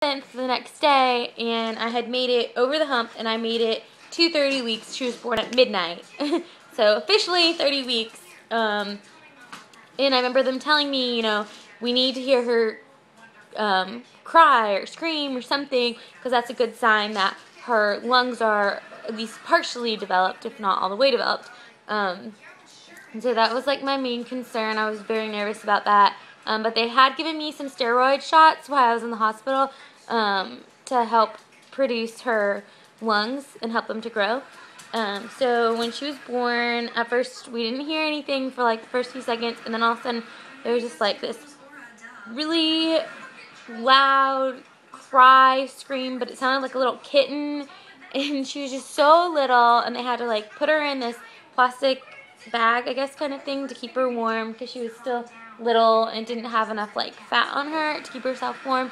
the next day, and I had made it over the hump, and I made it to 30 weeks. She was born at midnight. So officially 30 weeks. And I remember them telling me, you know, we need to hear her cry or scream or something, because that's a good sign that her lungs are at least partially developed, if not all the way developed. And so that was like my main concern. I was very nervous about that. But they had given me some steroid shots while I was in the hospital to help produce her lungs and help them to grow. So when she was born, at first we didn't hear anything for like the first few seconds, and then all of a sudden there was just like this really loud cry, scream, but it sounded like a little kitten, and she was just so little, and they had to like put her in this plastic bag, I guess, kind of thing to keep her warm, because she was still little and didn't have enough like fat on her to keep herself warm.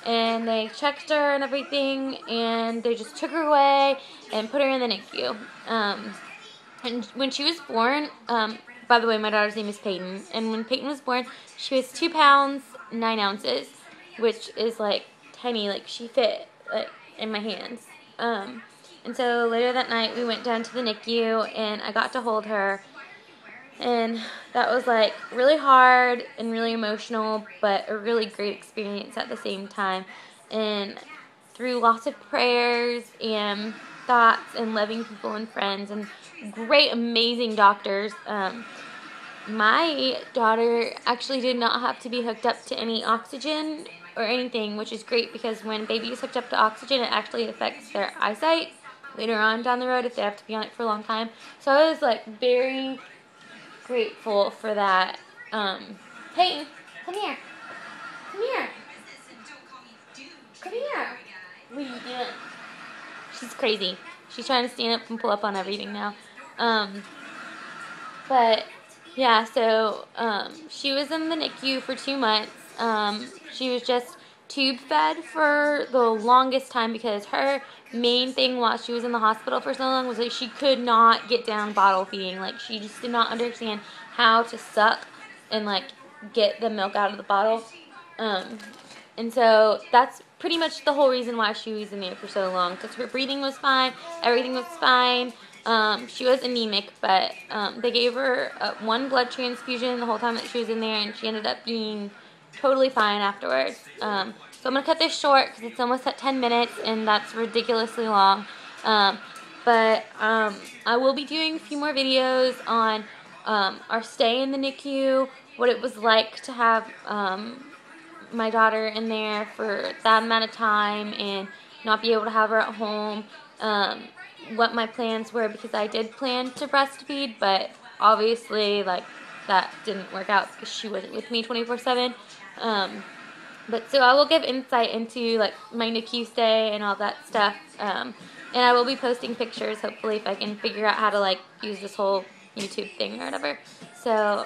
And they checked her and everything, and they just took her away and put her in the NICU. And when she was born, by the way, my daughter's name is Peyton, and when Peyton was born, she was 2 pounds 9 ounces, which is like tiny. Like, she fit like in my hands. And so later that night we went down to the NICU, and I got to hold her, and that was like really hard and really emotional, but a really great experience at the same time. And through lots of prayers and thoughts and loving people and friends and great, amazing doctors, my daughter actually did not have to be hooked up to any oxygen or anything, which is great, because when baby is hooked up to oxygen, it actually affects their eyesight later on down the road if they have to be on it for a long time. So I was like very grateful for that. Peyton, come here. Come here. Come here. What are you doing? She's crazy. She's trying to stand up and pull up on everything now. But yeah, so she was in the NICU for 2 months. She was just tube fed for the longest time, because her main thing while she was in the hospital for so long was that she could not get down bottle feeding. Like, she just did not understand how to suck and like get the milk out of the bottle. And so that's pretty much the whole reason why she was in there for so long, because her breathing was fine, everything was fine. She was anemic, but they gave her 1 blood transfusion the whole time that she was in there, and she ended up being totally fine afterwards. So I'm going to cut this short because it's almost at 10 minutes, and that's ridiculously long. But I will be doing a few more videos on our stay in the NICU, what it was like to have my daughter in there for that amount of time and not be able to have her at home. What my plans were, because I did plan to breastfeed, but obviously like that didn't work out because she wasn't with me 24/7. But so I will give insight into like my NICU stay and all that stuff. And I will be posting pictures, hopefully, if I can figure out how to like use this whole YouTube thing or whatever. So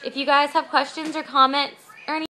if you guys have questions or comments,